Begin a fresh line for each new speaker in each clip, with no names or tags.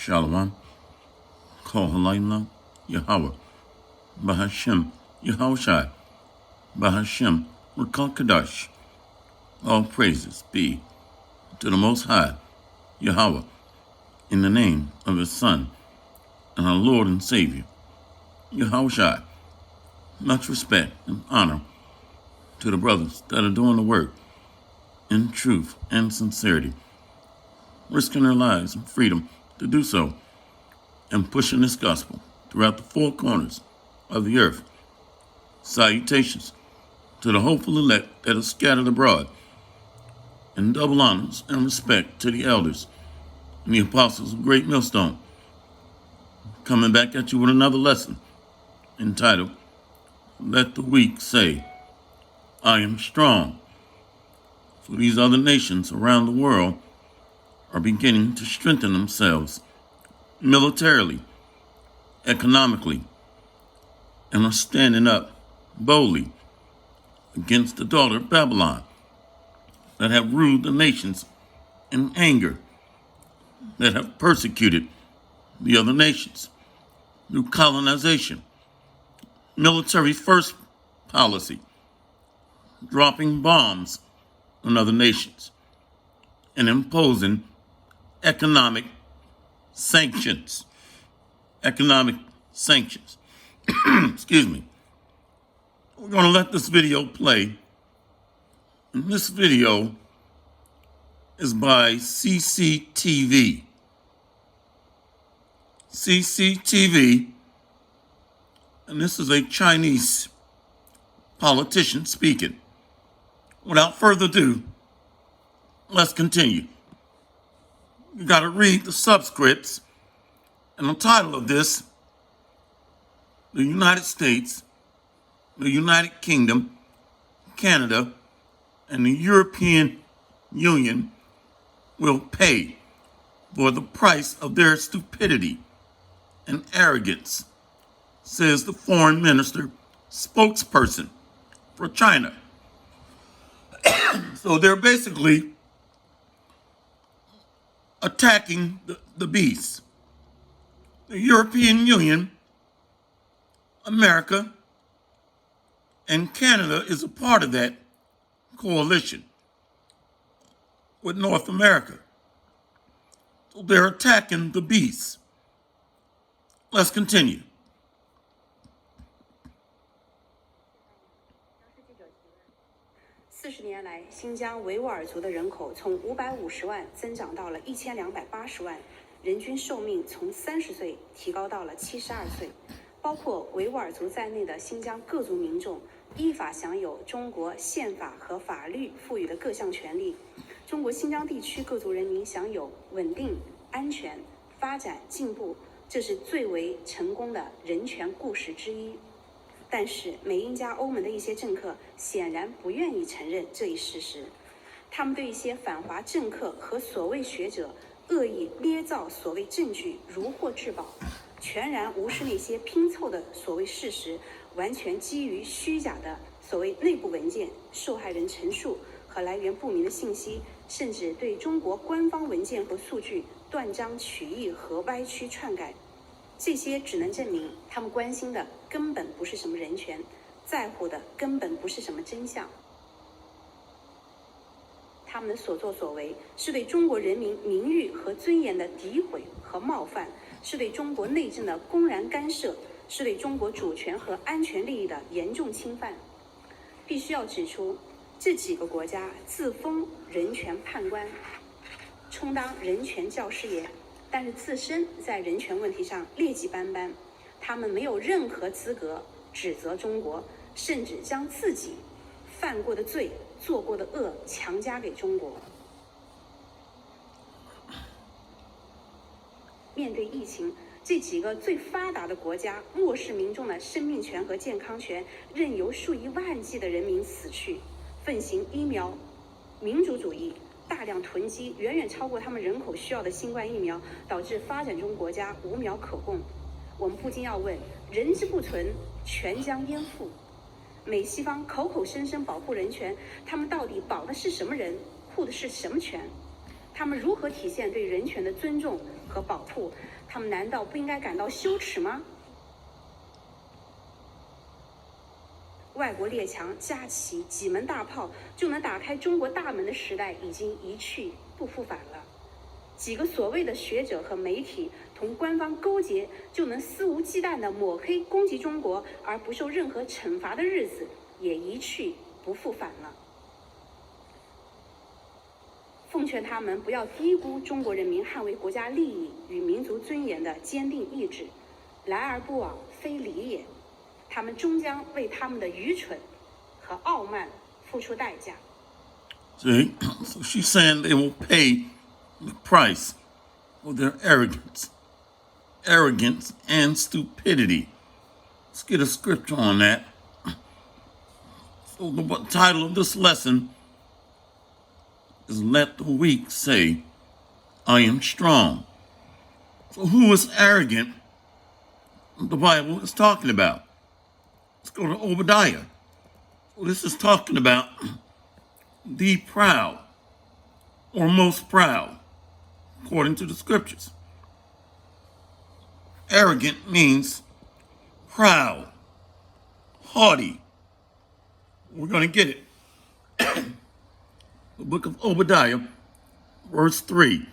Shalom, Kol Halayim Yahweh, Bahashem Yahushai, Bahashem Rakal All praises be to the Most High, Yahweh, in the name of His Son and our Lord and Savior, Yahushai. Much respect and honor to the brothers that are doing the work in truth and sincerity, risking their lives and freedom to do so, and pushing this gospel throughout the four corners of the earth. Salutations to the hopeful elect that are scattered abroad, and double honors and respect to the elders and the apostles of Great Millstone. Coming back at you with another lesson entitled, Let the Weak Say, I Am Strong. For these other nations around the world are beginning to strengthen themselves militarily, economically, and are standing up boldly against the daughter of Babylon that have ruled the nations in anger, that have persecuted the other nations through colonization, military first policy, dropping bombs on other nations, and imposing economic sanctions. Excuse me. We're going to let this video play. And this video is by CCTV. CCTV, and this is a Chinese politician speaking. Without further ado, let's continue. You got to read the subscripts, and the title of this, the United States, the United Kingdom, Canada, and the European Union will pay for the price of their stupidity and arrogance, says the foreign minister spokesperson for China. So they're basically attacking the beast. The European Union, America, and Canada is a part of that coalition with North America. So they're attacking the beast. Let's continue.
40年来，新疆维吾尔族的人口从550万增长到了1280万，人均寿命从30岁提高到了72岁。包括维吾尔族在内的新疆各族民众依法享有中国宪法和法律赋予的各项权利。中国新疆地区各族人民享有稳定、安全、发展、进步，这是最为成功的人权故事之一。 但是，美英加欧盟的一些政客显然不愿意承认这一事实，他们对一些反华政客和所谓学者恶意捏造所谓证据如获至宝，全然无视那些拼凑的所谓事实，完全基于虚假的所谓内部文件、受害人陈述和来源不明的信息，甚至对中国官方文件和数据断章取义和歪曲篡改。 这些只能证明，他们关心的根本不是什么人权，在乎的根本不是什么真相。他们的所作所为是对中国人民名誉和尊严的诋毁和冒犯，是对中国内政的公然干涉，是对中国主权和安全利益的严重侵犯。必须要指出，这几个国家自封人权判官，充当人权教师爷。 但是自身在人权问题上劣迹斑斑，他们没有任何资格指责中国，甚至将自己犯过的罪、做过的恶强加给中国。面对疫情，这几个最发达的国家漠视民众的生命权和健康权，任由数以万计的人民死去，奉行疫苗民主主义。 大量囤积远远超过他们人口需要的新冠疫苗，导致发展中国家无苗可供。我们不禁要问：人之不存，权将焉附？美西方口口声声保护人权，他们到底保的是什么人，护的是什么权？他们如何体现对人权的尊重和保护？他们难道不应该感到羞耻吗？外国列强架起几门大炮就能打开中国大门的时代已经一去不复返了。几个所谓的学者和媒体同官方勾结，就能肆无忌惮地抹黑攻击中国而不受任何惩罚的日子也一去不复返了。奉劝他们不要低估中国人民捍卫国家利益与民族尊严的坚定意志，来而不往非礼也。他们终将为他们的愚蠢和傲慢付出代价。
See, so she's saying they will pay the price for their arrogance and stupidity. Let's get a scripture on that. So the title of this lesson is Let the Weak Say, I Am Strong. So who is arrogant the Bible is talking about? Let's go to Obadiah. So this is talking about the proud, or most proud, according to the scriptures. Arrogant means proud, haughty. We're going to get it. The book of Obadiah, verse 3.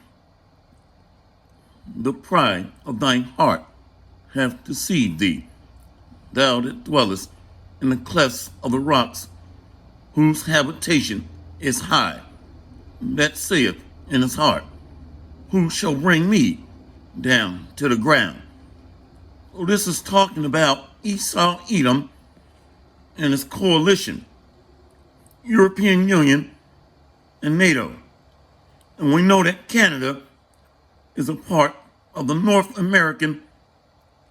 The pride of thine heart hath deceived thee, thou that dwellest in the clefts of the rocks, whose habitation is high, that saith in his heart, who shall bring me down to the ground? So this is talking about Esau, Edom, and his coalition, European Union, and NATO. And we know that Canada is a part of the North American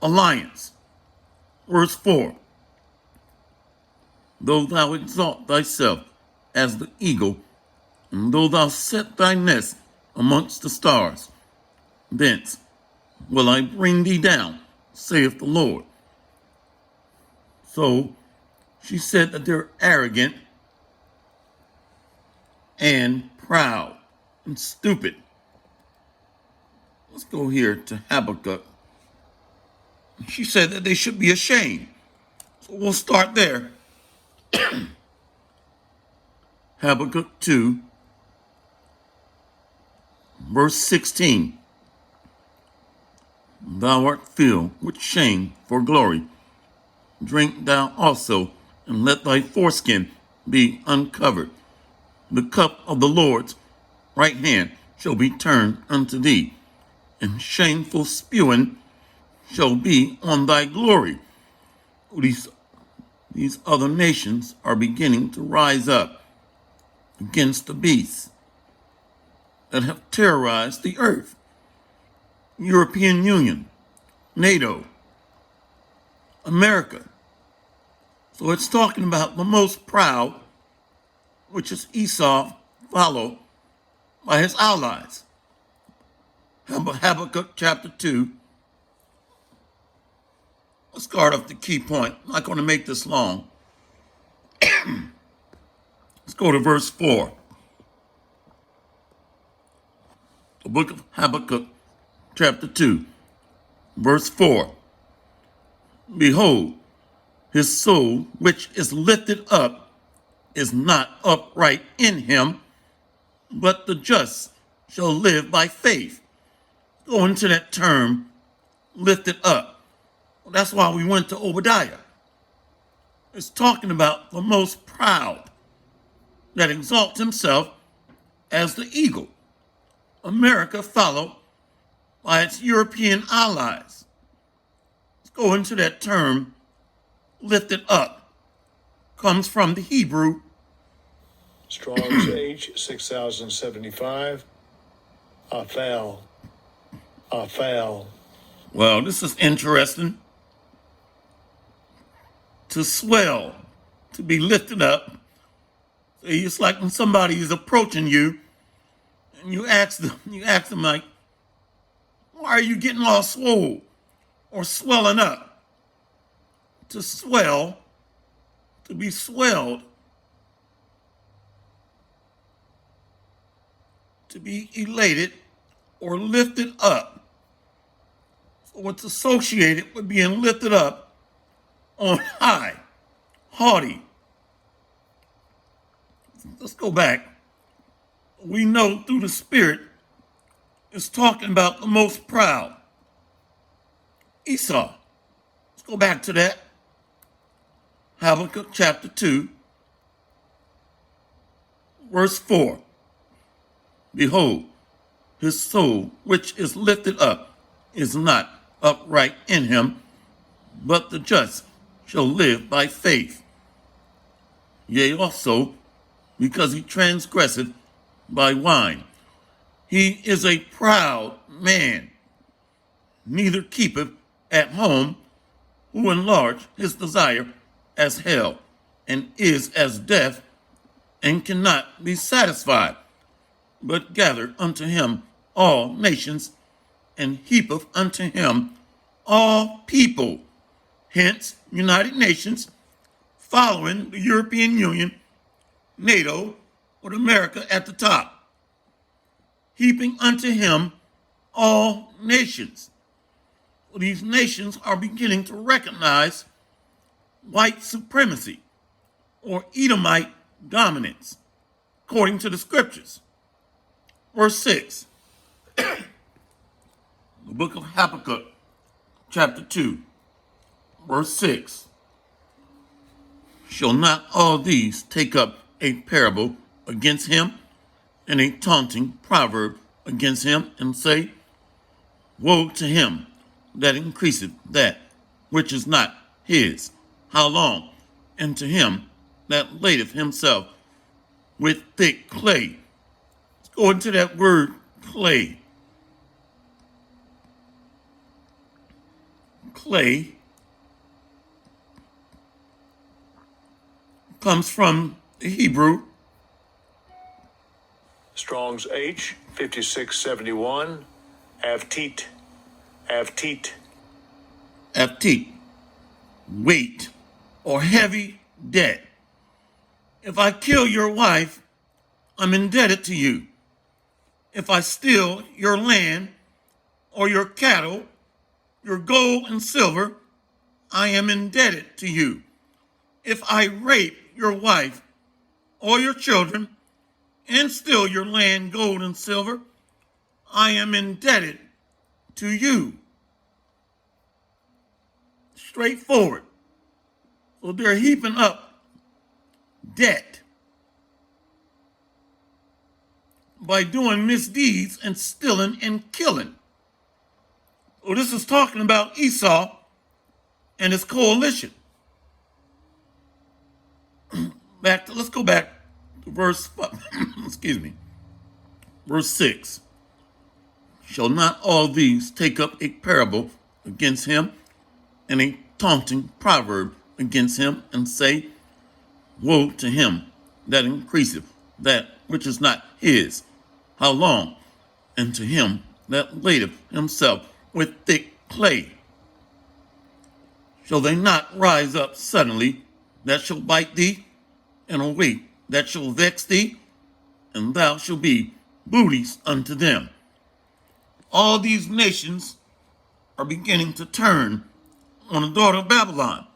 Alliance. Verse 4. Though thou exalt thyself as the eagle, and though thou set thy nest amongst the stars, thence will I bring thee down, saith the Lord. So she said that they're arrogant and proud and stupid. Let's go here to Habakkuk. She said that they should be ashamed. So we'll start there. Habakkuk 2, verse 16. Thou art filled with shame for glory. Drink thou also, and let thy foreskin be uncovered. The cup of the Lord's right hand shall be turned unto thee, and shameful spewing shall be on thy glory. These other nations are beginning to rise up against the beasts that have terrorized the earth. European Union, NATO, America. So it's talking about the most proud, which is Esau, followed by his allies. Habakkuk chapter 2. Let's start off the key point. I'm not going to make this long. Let's go to verse 4. The book of Habakkuk chapter 2, verse 4. Behold, his soul which is lifted up is not upright in him, but the just shall live by faith. Go into that term, lifted up. Well, that's why we went to Obadiah. It's talking about the most proud that exalts himself as the eagle. America followed by its European allies. Let's go into that term, lifted up. Comes from the Hebrew.
Strong's H 6075. Aphel.
Well, this is interesting. To swell, to be lifted up. See, it's like when somebody is approaching you and you ask them like, why are you getting all swole or swelling up? To swell, to be swelled. to be elated or lifted up. So what's associated with being lifted up on high, haughty. Let's go back. We know through the Spirit it's talking about the most proud, Esau. Let's go back to that. Habakkuk chapter 2, verse 4. Behold, his soul, which is lifted up, is not upright in him, but the just shall live by faith. Yea, also, because he transgresseth by wine. He is a proud man, neither keepeth at home, who enlarge his desire as hell, and is as death, and cannot be satisfied, but gather unto him all nations, and heapeth unto him all people. Hence, United Nations, following the European Union, NATO, with America at the top. Heaping unto him all nations. Well, these nations are beginning to recognize white supremacy or Edomite dominance, according to the scriptures. Verse 6, the book of Habakkuk, chapter 2, verse 6. Shall not all these take up a parable against him, and a taunting proverb against him, and say, woe to him that increaseth that which is not his? How long? And to him that ladeth himself with thick clay. Let's go into that word clay. Clay comes from the Hebrew
Strong's H 5671. Avteet.
Avteet, weight or heavy debt. If I kill your wife, I'm indebted to you. If I steal your land or your cattle, your gold and silver, I am indebted to you. If I rape your wife or your children and steal your land, gold, and silver, I am indebted to you. Straightforward. So they're heaping up debt by doing misdeeds and stealing and killing. So this is talking about Esau and his coalition. Let's go back to verse, verse 6. Shall not all these take up a parable against him, and a taunting proverb against him, and say, woe to him that increaseth that which is not his? How long? And to him that ladeth himself with thick clay. Shall they not rise up suddenly that shall bite thee, and awake that shall vex thee, and thou shalt be booties unto them? All these nations are beginning to turn on the daughter of Babylon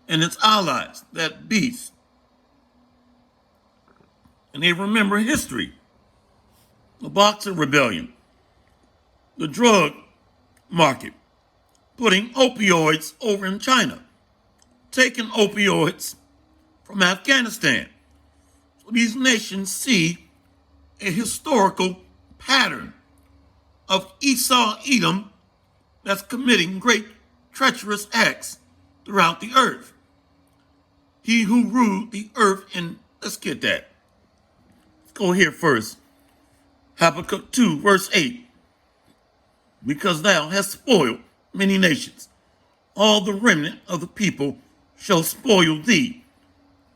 and its allies, that beast. And they remember history, the Boxer Rebellion, the drug market, putting opioids over in China, taking opioids from Afghanistan. So these nations see a historical pattern of Esau Edom that's committing great treacherous acts throughout the earth. He who ruled the earth in, let's get that. Let's go here first. Habakkuk 2, verse 8. Because thou hast spoiled many nations, all the remnant of the people shall spoil thee,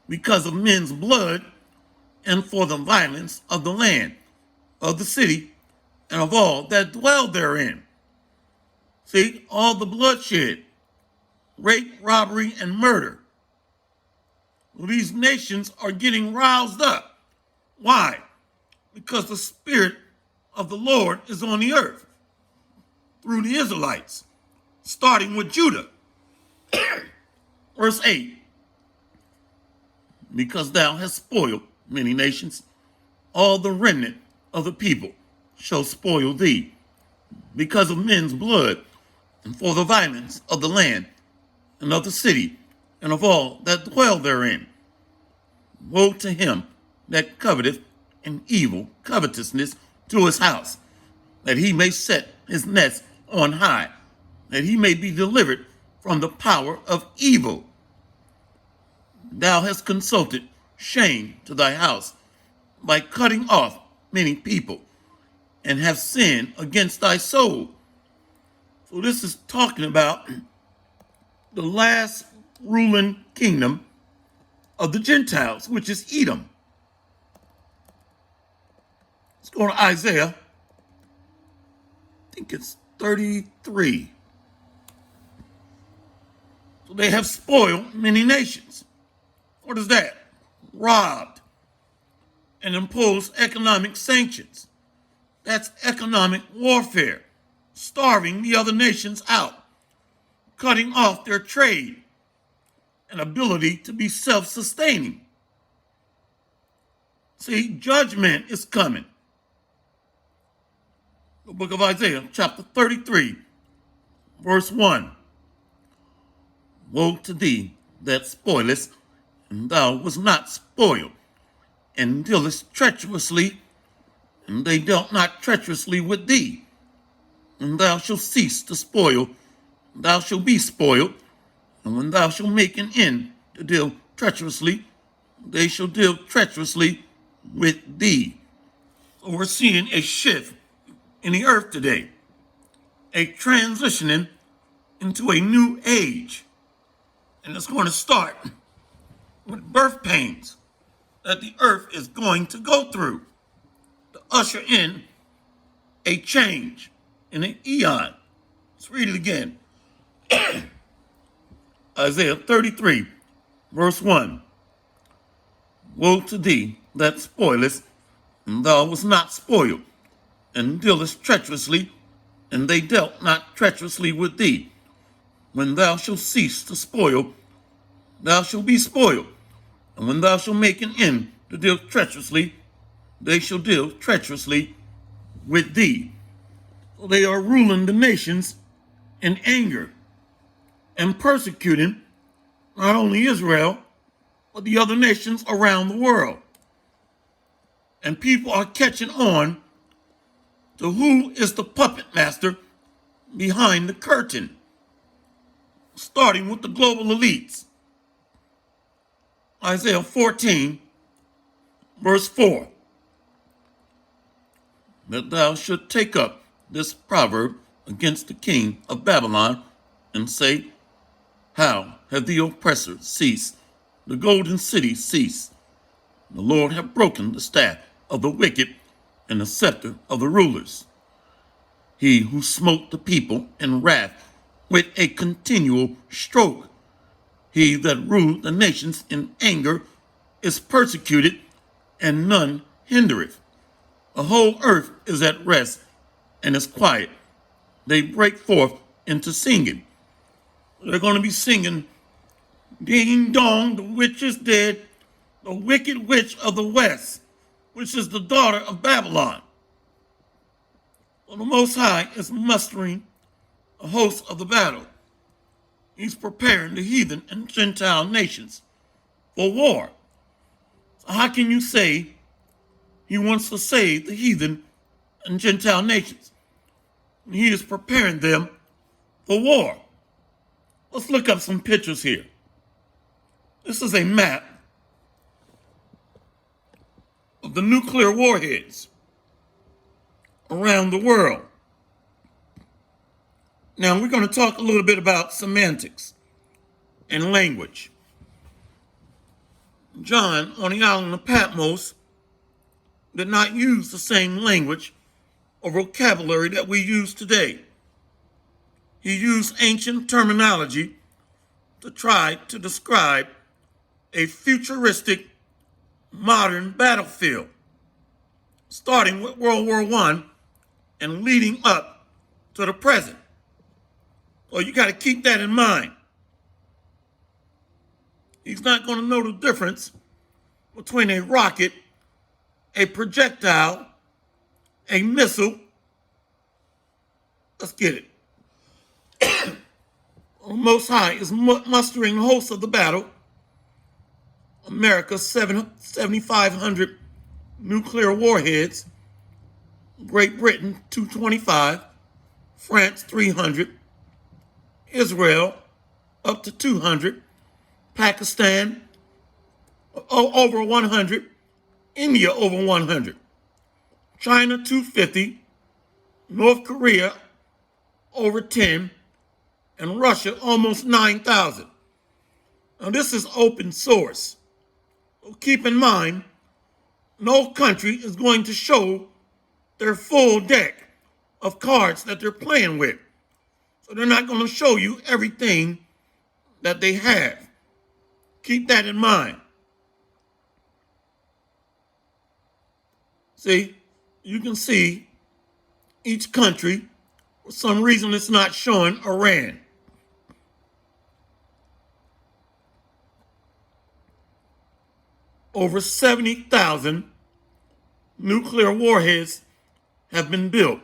because of men's blood, and for the violence of the land, of the city, and of all that dwell therein. See, all the bloodshed, rape, robbery, and murder. Well, these nations are getting roused up. Why? because the Spirit of the Lord is on the earth through the Israelites, starting with Judah. Verse 8, because thou hast spoiled many nations, all the remnant of the people shall spoil thee, because of men's blood, and for the violence of the land, and of the city, and of all that dwell therein. Woe to him that coveteth an evil covetousness to his house, that he may set his nest on high, that he may be delivered from the power of evil. Thou hast consulted shame to thy house by cutting off many people, and have sinned against thy soul. So this is talking about the last ruling kingdom of the Gentiles, which is Edom. Let's go to Isaiah. I think it's 33. So they have spoiled many nations. What is that? Robbed and imposed economic sanctions. That's economic warfare, starving the other nations out, cutting off their trade and ability to be self-sustaining. See, judgment is coming. The book of Isaiah, chapter 33, verse 1. Woe to thee that spoilest, and thou wast not spoiled, and dealest treacherously, and they dealt not treacherously with thee. And thou shalt cease to spoil, thou shalt be spoiled, and when thou shalt make an end to deal treacherously, they shall deal treacherously with thee. So we're seeing a shift in the earth today, a transitioning into a new age. And it's going to start with birth pains that the earth is going to go through to usher in a change in an eon. Let's read it again. Isaiah 33, verse 1. Woe to thee that spoilest, and thou wast not spoiled, and dealest treacherously, and they dealt not treacherously with thee. When thou shalt cease to spoil, thou shalt be spoiled, and when thou shalt make an end to deal treacherously, they shall deal treacherously with thee. So they are ruling the nations in anger and persecuting not only Israel, but the other nations around the world. And people are catching on to who is the puppet master behind the curtain, starting with the global elites. Isaiah 14, verse 4. That thou should take up this proverb against the king of Babylon, and say, how have the oppressor ceased, the golden city ceased? The Lord hath broken the staff of the wicked and the scepter of the rulers. He who smote the people in wrath with a continual stroke. He that ruled the nations in anger is persecuted, and none hindereth. The whole earth is at rest and is quiet. They break forth into singing. They're going to be singing, ding dong, the witch is dead, the wicked witch of the west, which is the daughter of Babylon. Well, the Most High is mustering a host of the battle. He's preparing the heathen and Gentile nations for war. So how can you say he wants to save the heathen and Gentile nations? He is preparing them for war. Let's look up some pictures here. This is a map of the nuclear warheads around the world. Now, we're going to talk a little bit about semantics and language. John, on the island of Patmos, did not use the same language or vocabulary that we use today. He used ancient terminology to try to describe a futuristic, modern battlefield. starting with World War I and leading up to the present. So you got to keep that in mind. He's not going to know the difference between a rocket, a projectile, a missile. Let's get it. Most High is mustering the hosts of the battle. America's 7,500 nuclear warheads. Great Britain, 225. France, 300. Israel, up to 200. Pakistan, over 100. India, over 100. China, 250. North Korea, over 10. And Russia, almost 9,000. Now, this is open source. So keep in mind, no country is going to show their full deck of cards that they're playing with. So they're not going to show you everything that they have. Keep that in mind. See, you can see each country, for some reason it's not showing Iran. Over 70,000 nuclear warheads have been built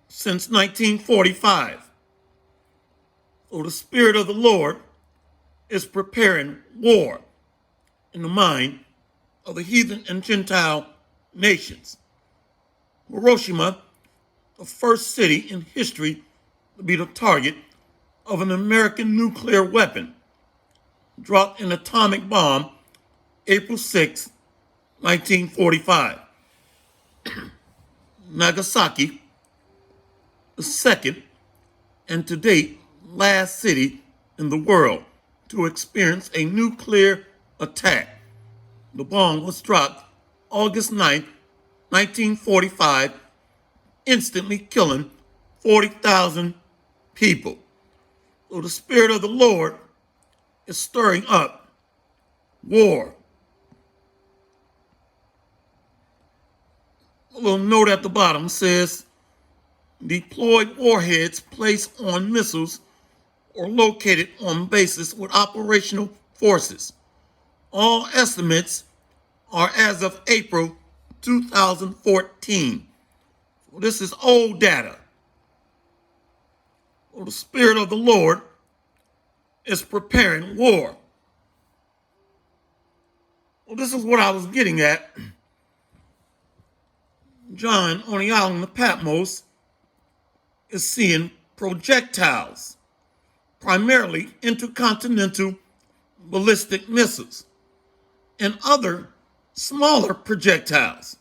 since 1945. So the Spirit of the Lord is preparing war in the mind of the heathen and Gentile nations. Hiroshima, the first city in history to be the target of an American nuclear weapon, dropped an atomic bomb April 6, 1945. Nagasaki, the second and to date last city in the world to experience a nuclear attack. The bomb was dropped August 9, 1945, instantly killing 40,000 people. So the Spirit of the Lord is stirring up war. A little note at the bottom says, deployed warheads placed on missiles or located on bases with operational forces. All estimates are as of April 2014. So this is old data. So the Spirit of the Lord is preparing war. Well, this is what I was getting at. John, on the island of Patmos, is seeing projectiles, primarily intercontinental ballistic missiles, and other smaller projectiles.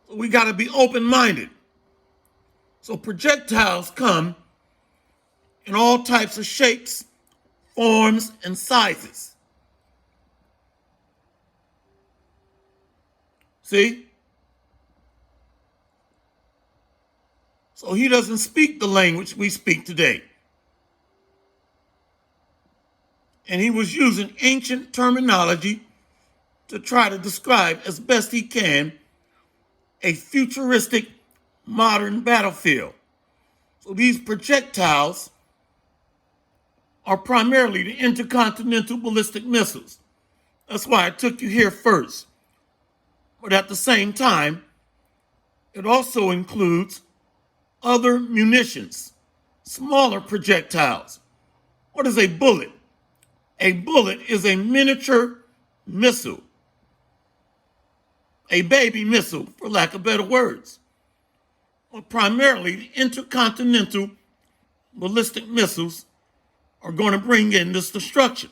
So we got to be open-minded. So projectiles come in all types of shapes, forms, and sizes. See? So he doesn't speak the language we speak today. And he was using ancient terminology to try to describe as best he can a futuristic modern battlefield. So these projectiles are primarily the intercontinental ballistic missiles. That's why I took you here first. But at the same time, it also includes other munitions, smaller projectiles. What is a bullet? A bullet is a miniature missile, a baby missile, for lack of better words. But primarily, the intercontinental ballistic missiles are going to bring in this destruction.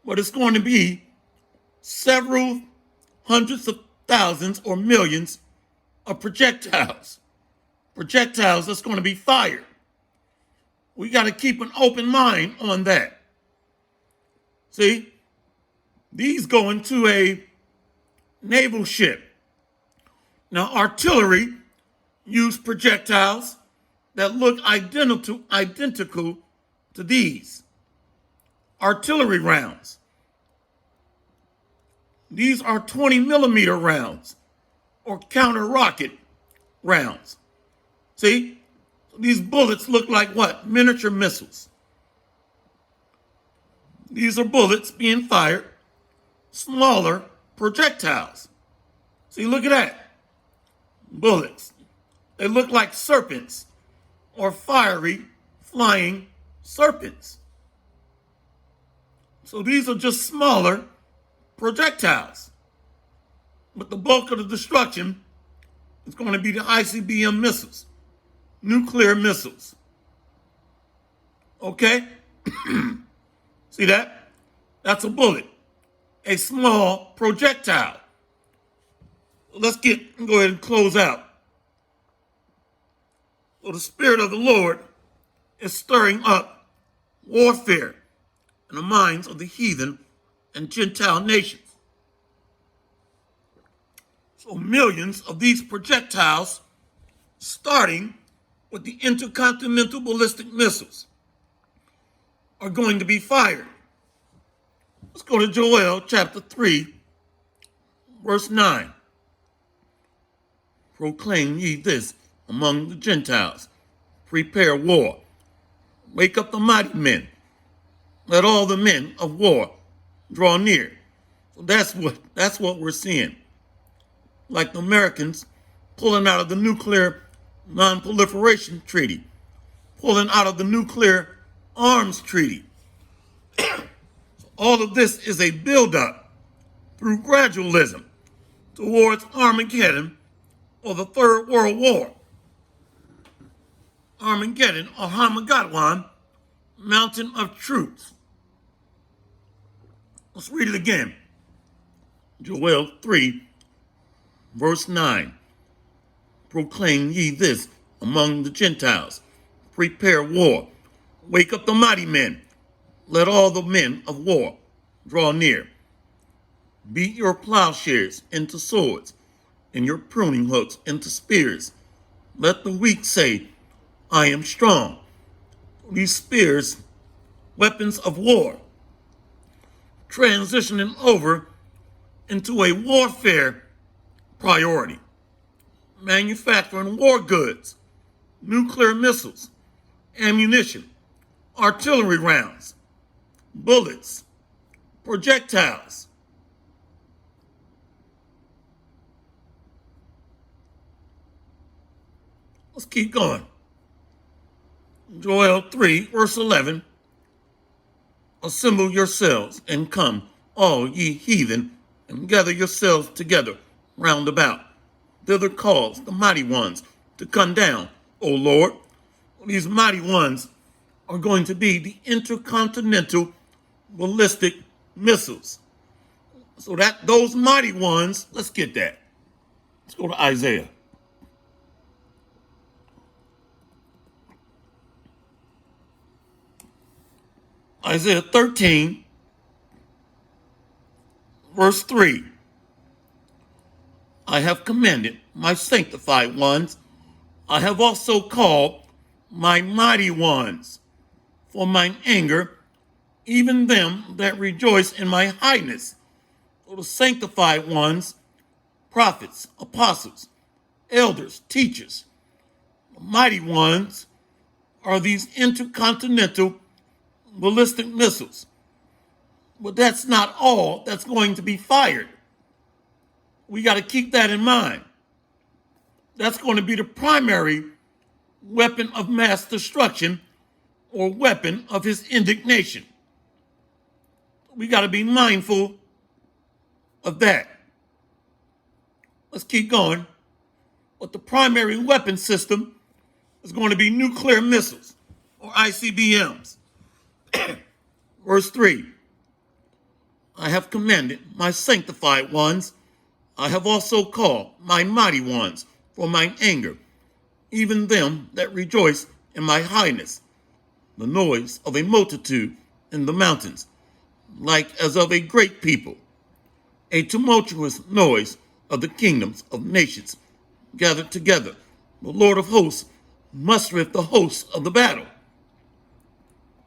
But it's going to be several hundreds of thousands or millions of projectiles. Projectiles that's going to be fired. We got to keep an open mind on that. See, these go into a naval ship. Now, artillery use projectiles that look identical to these. Artillery rounds. These are 20 millimeter rounds. or counter rocket rounds. See? These bullets look like what? Miniature missiles. These are bullets being fired, smaller projectiles. See, look at that. Bullets. They look like serpents or fiery flying serpents. So these are just smaller projectiles. But the bulk of the destruction is going to be the ICBM missiles, nuclear missiles. Okay? See that? That's a bullet, a small projectile. Let's go ahead and close out. So the Spirit of the Lord is stirring up warfare in the minds of the heathen and Gentile nations. So millions of these projectiles, starting with the intercontinental ballistic missiles, are going to be fired. Let's go to Joel chapter 3, verse 9. Proclaim ye this among the Gentiles. Prepare war. Wake up the mighty men. Let all the men of war draw near. So that's what we're seeing. Like the Americans pulling out of the nuclear non-proliferation treaty, pulling out of the nuclear arms treaty. All of this is a buildup through gradualism towards Armageddon or the Third World War. Armageddon or Armageddon, mountain of truth. Let's read it again. Joel 3, verse 9. Proclaim ye this among the Gentiles. Prepare war. Wake up the mighty men. Let all the men of war draw near. Beat your plowshares into swords, and your pruning hooks into spears. Let the weak say, I am strong. These spears, weapons of war, transitioning over into a warfare priority. Manufacturing war goods, nuclear missiles, ammunition, artillery rounds, bullets, projectiles. Let's keep going. Joel 3, verse 11. Assemble yourselves and come, all ye heathen, and gather yourselves together round about. Thither calls the mighty ones to come down, O Lord. These mighty ones are going to be the intercontinental ballistic missiles. So that those mighty ones, let's get that. Let's go to Isaiah. Isaiah 13, verse 3. I have commanded my sanctified ones. I have also called my mighty ones for mine anger, even them that rejoice in my highness. So the sanctified ones, prophets, apostles, elders, teachers. The mighty ones are these intercontinental ballistic missiles. But that's not all that's going to be fired. We got to keep that in mind. That's going to be the primary weapon of mass destruction or weapon of his indignation. We got to be mindful of that. Let's keep going. But the primary weapon system is going to be nuclear missiles or ICBMs. Verse 3. I have commanded my sanctified ones. I have also called my mighty ones for mine anger, even them that rejoice in my highness. The noise of a multitude in the mountains, like as of a great people. A tumultuous noise of the kingdoms of nations gathered together. The Lord of hosts mustereth the hosts of the battle.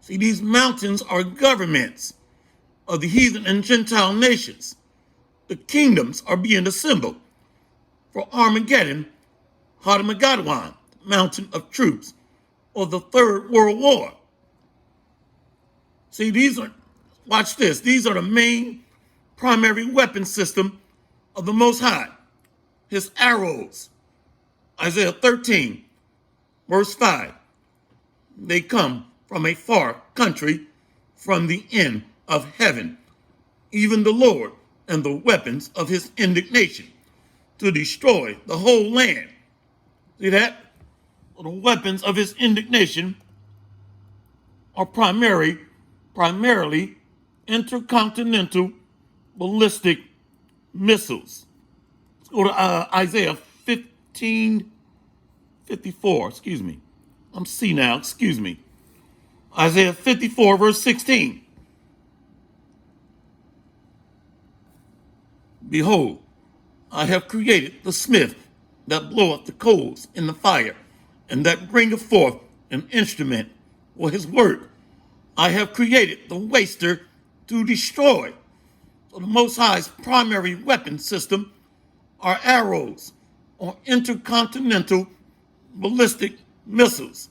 See, these mountains are governments of the heathen and Gentile nations. The kingdoms are being assembled
for Armageddon, Armageddon, mountain of troops, or the Third World War. See, watch this, these are the main primary weapon system of the Most High. His arrows, Isaiah 13, verse 5. They come from a far country, from the end of heaven, even the Lord and the weapons of his indignation, to destroy the whole land. See that? The weapons of his indignation are primarily intercontinental ballistic missiles. Let's go to Isaiah 54. Excuse me. I'm C now. Excuse me. Isaiah 54, verse 16. Behold, I have created the smith that bloweth the coals in the fire, and that bringeth forth an instrument for his work. I have created the waster to destroy. So the Most High's primary weapon system are arrows or intercontinental ballistic missiles,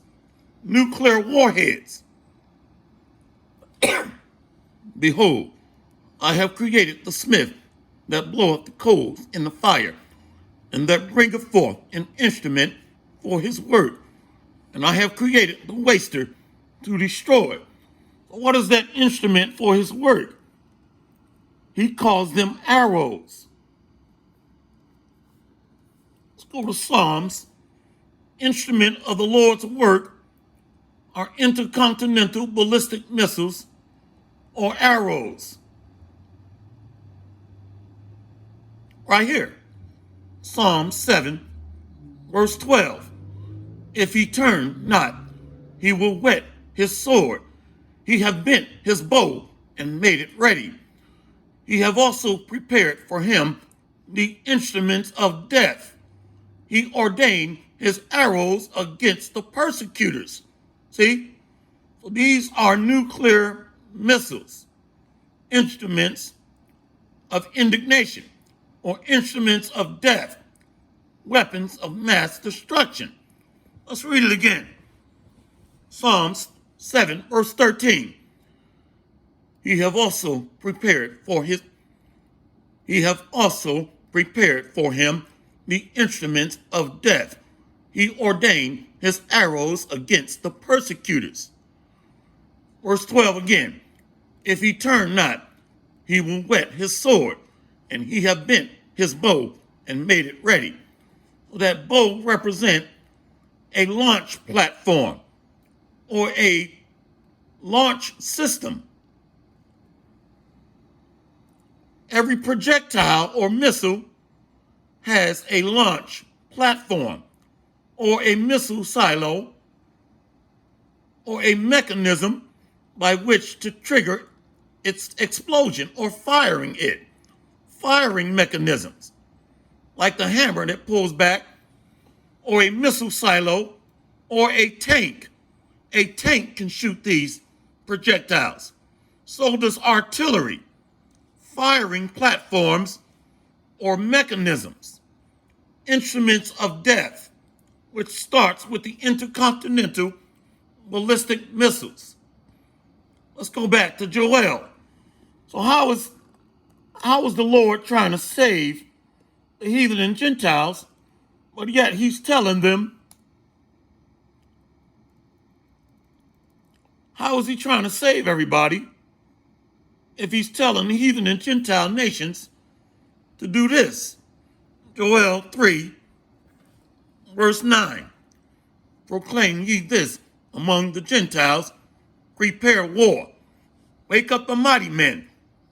nuclear warheads. Behold, I have created the smith that bloweth the coals in the fire, and that bringeth forth an instrument for his work. And I have created the waster to destroy. So what is that instrument for his work? He calls them arrows. Let's go to Psalms. Instrument of the Lord's work are intercontinental ballistic missiles or arrows. Right here, Psalm 7, verse 12. If he turn not, he will whet his sword. He have bent his bow and made it ready. He have also prepared for him the instruments of death. He ordained his arrows against the persecutors. See? So these are nuclear missiles, instruments of indignation, or instruments of death, weapons of mass destruction. Let's read it again. Psalms 7, verse 13. He have also prepared for him the instruments of death. He ordained his arrows against the persecutors. Verse 12 again. If he turn not, he will whet his sword, and he have bent his bow and made it ready. So that bow represents a launch platform or a launch system. Every projectile or missile has a launch platform or a missile silo or a mechanism by which to trigger its explosion or firing it. Firing mechanisms, like the hammer that pulls back, or a missile silo, or a tank. A tank can shoot these projectiles. So does artillery. Firing platforms or mechanisms. Instruments of death, which starts with the intercontinental ballistic missiles. Let's go back to Joel. So how is the Lord trying to save the heathen and Gentiles, but yet he's telling them, how is he trying to save everybody if he's telling the heathen and Gentile nations to do this? Joel 3, verse 9. Proclaim ye this among the Gentiles, prepare war. Wake up the mighty men.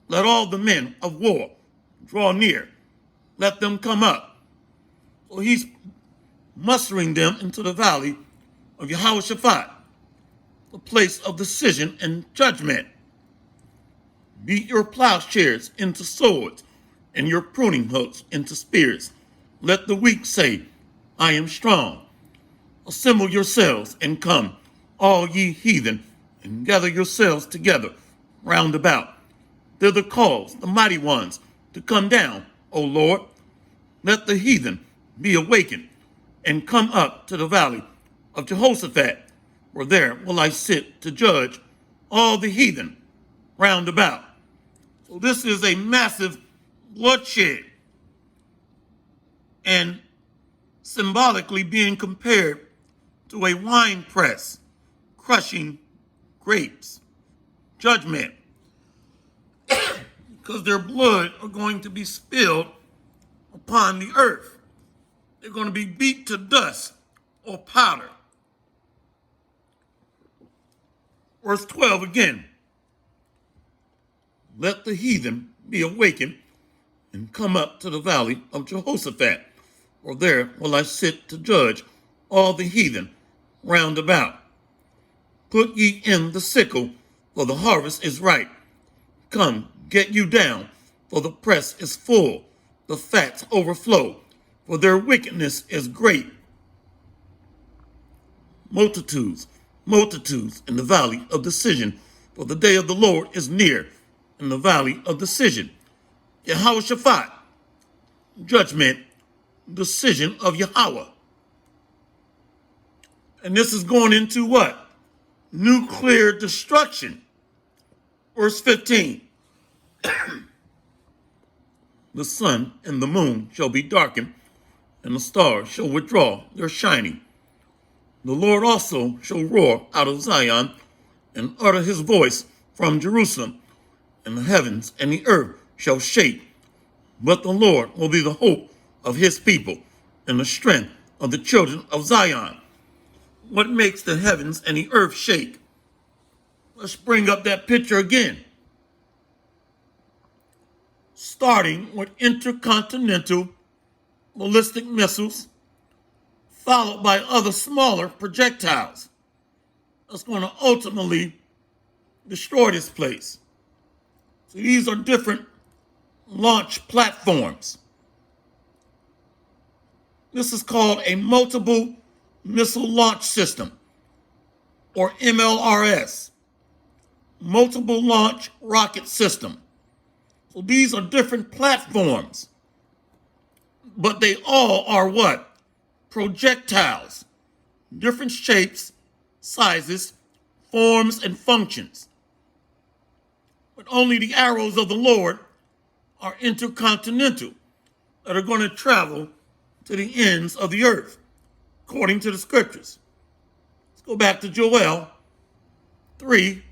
Let all the men of war draw near. Let them come up. So he's mustering them into the valley of Yehoshaphat, the place of decision and judgment. Beat your plowshares into swords and your pruning hooks into spears. Let the weak say, I am strong. Assemble yourselves and come, all ye heathen, and gather yourselves together round about. Thither calls the mighty ones to come down, O Lord. Let the heathen be awakened, and come up to the valley of Jehoshaphat, for there will I sit to judge all the heathen round about. So this is a massive bloodshed, and symbolically being compared to a wine press crushing grapes. Judgment, because their blood are going to be spilled upon the earth. They're going to be beat to dust or powder. Verse 12 again. Let the heathen be awakened and come up to the valley of Jehoshaphat, for there will I sit to judge all the heathen round about. Put ye in the sickle, for the harvest is ripe. Come, get you down, for the press is full, the fats overflow, for their wickedness is great. Multitudes, multitudes in the valley of decision, for the day of the Lord is near in the valley of decision. Yehoshaphat, judgment, decision of Yahweh. And this is going into what? Nuclear destruction. Verse 15. The sun and the moon shall be darkened, and the stars shall withdraw their shining. The Lord also shall roar out of Zion and utter his voice from Jerusalem, and the heavens and the earth shall shake. But the Lord will be the hope of his people and the strength of the children of Zion. What makes the heavens and the earth shake? Let's bring up that picture again. Starting with intercontinental ballistic missiles, followed by other smaller projectiles that's going to ultimately destroy this place. So these are different launch platforms. This is called a multiple missile launch system, or MLRS, multiple launch rocket system. So these are different platforms, but they all are what? Projectiles, different shapes, sizes, forms, and functions. But only the arrows of the Lord are intercontinental, that are going to travel to the ends of the earth, according to the scriptures. Let's go back to Joel 3.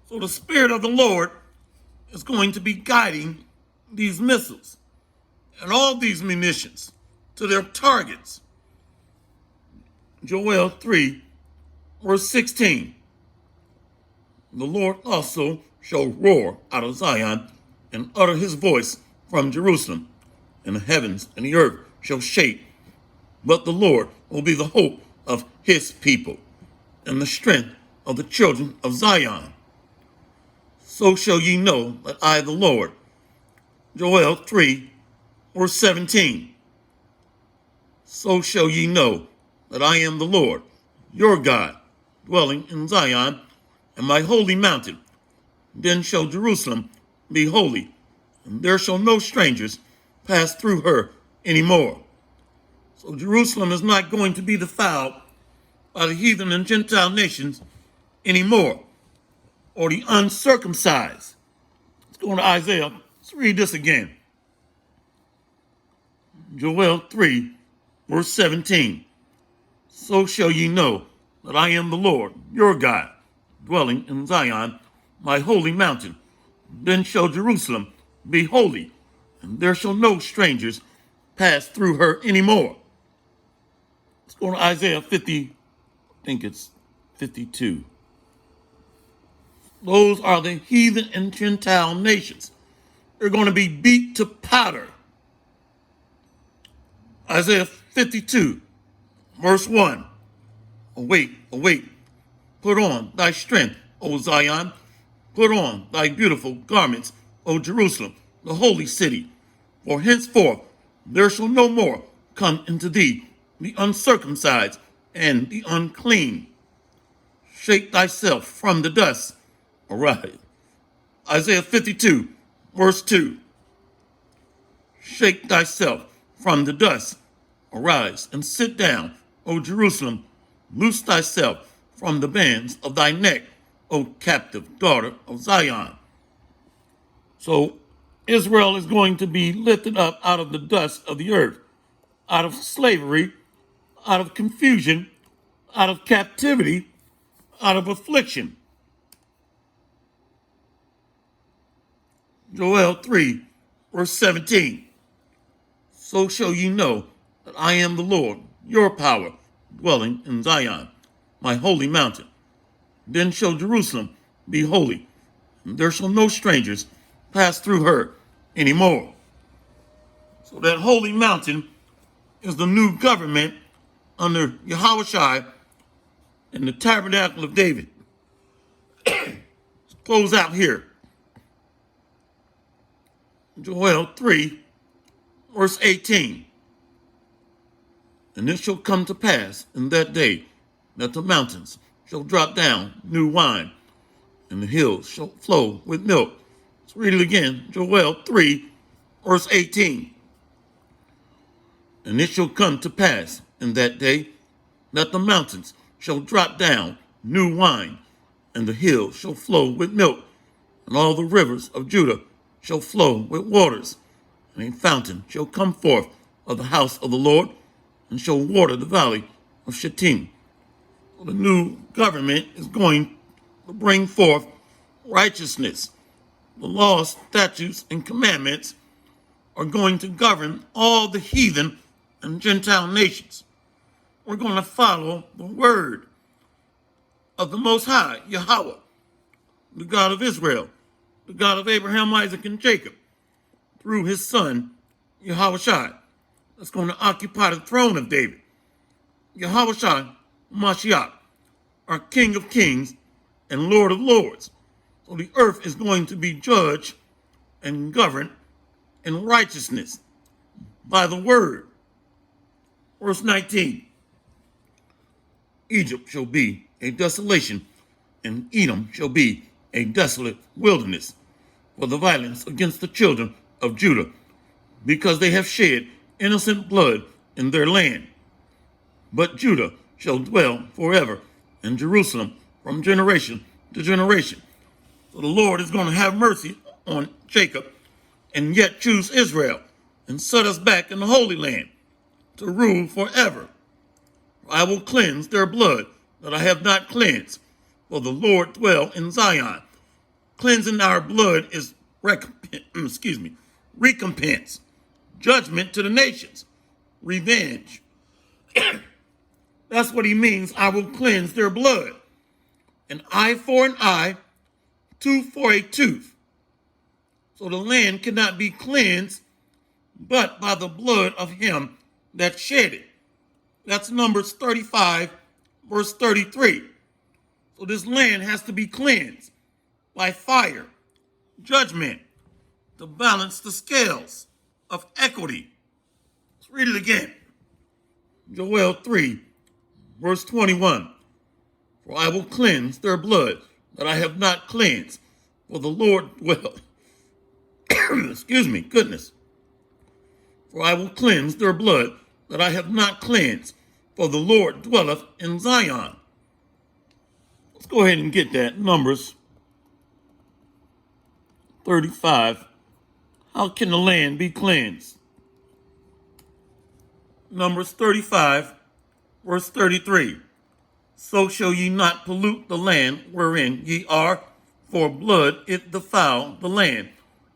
So the Spirit of the Lord is going to be guiding these missiles and all these munitions to their targets. Joel 3, verse 16. The Lord also shall roar out of Zion and utter his voice from Jerusalem, and the heavens and the earth shall shake. But the Lord will be the hope of his people and the strength of the children of Zion. So shall ye know that I, the Lord. Joel 3, verse 17. So shall ye know that I am the Lord, your God, dwelling in Zion, and my holy mountain. Then shall Jerusalem be holy, and there shall no strangers pass through her anymore. So Jerusalem is not going to be defiled by the heathen and Gentile nations anymore, or the uncircumcised. Let's go to Isaiah. Let's read this again. Joel 3, verse 17. So shall ye know that I am the Lord, your God, dwelling in Zion, my holy mountain. Then shall Jerusalem be holy, and there shall no strangers pass through her anymore. Let's go to Isaiah 50, I think it's 52. Those are the heathen and Gentile nations. They're going to be beat to powder. Isaiah 52, verse 1. Awake, awake, put on thy strength, O Zion. Put on thy beautiful garments, O Jerusalem, the holy city. For henceforth there shall no more come into thee the uncircumcised and the unclean. Shake thyself from the dust. All right. Isaiah 52, verse 2. Shake thyself from the dust. Arise and sit down, O Jerusalem. Loose thyself from the bands of thy neck, O captive daughter of Zion. So Israel is going to be lifted up out of the dust of the earth, out of slavery, out of confusion, out of captivity, out of affliction. Joel 3, verse 17. So shall ye know that I am the Lord, your power, dwelling in Zion, my holy mountain. Then shall Jerusalem be holy, and there shall no strangers pass through her anymore. So that holy mountain is the new government under Yahushua and the tabernacle of David. Close out here. Joel 3, verse 18. And it shall come to pass in that day that the mountains shall drop down new wine, and the hills shall flow with milk. Let's read it again. Joel 3, verse 18. And it shall come to pass in that day that the mountains shall drop down new wine, and the hills shall flow with milk, and all the rivers of Judah shall flow with waters, and a fountain shall come forth of the house of the Lord, and shall water the valley of Shittim. So the new government is going to bring forth righteousness. The laws, statutes, and commandments are going to govern all the heathen and Gentile nations. We're going to follow the word of the Most High, Yahweh, the God of Israel, the God of Abraham, Isaac, and Jacob, through his son, Yahushua, that's going to occupy the throne of David. Yahushua Mashiach, our King of Kings and Lord of Lords. So the earth is going to be judged and governed in righteousness by the word. Verse 19. Egypt shall be a desolation, and Edom shall be a desolate wilderness for the violence against the children of Judah, because they have shed innocent blood in their land. But Judah shall dwell forever, and Jerusalem from generation to generation. So the Lord is going to have mercy on Jacob and yet choose Israel and set us back in the Holy Land to rule forever. I will cleanse their blood that I have not cleansed, for the Lord dwell in Zion. Cleansing our blood is recompense, judgment to the nations, revenge. That's what he means. I will cleanse their blood. An eye for an eye, tooth for a tooth. So the land cannot be cleansed but by the blood of him that shed it. That's Numbers 35, verse 33. So this land has to be cleansed by fire, judgment, to balance the scales of equity. Let's read it again. Joel 3, verse 21. For I will cleanse their blood that I have not cleansed, for the Lord will. For I will cleanse their blood that I have not cleansed, for the Lord dwelleth in Zion. Let's go ahead and get that. Numbers 35. How can the land be cleansed? Numbers 35, verse 33. So shall ye not pollute the land wherein ye are, for blood it defile the land,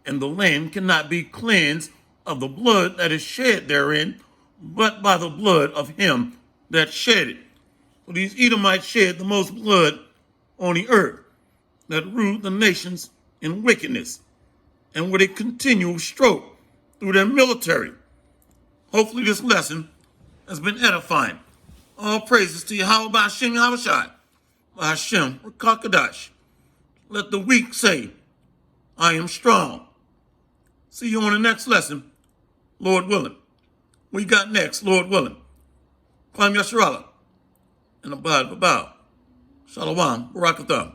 and the land cannot be cleansed of the blood that is shed therein, but by the blood of him that shed it. So these Edomites shed the most blood on the earth, that ruled the nations in wickedness, and with a continual stroke through their military. Hopefully this lesson has been edifying. All praises to Yahweh B'Hashem Yahushua, B'Hashem Rakakadash. Let the weak say, I am strong. See you on the next lesson, Lord willing. We got next, Lord willing. Kwam Yasharallah and Abad Babao. Shalom, Barakatham.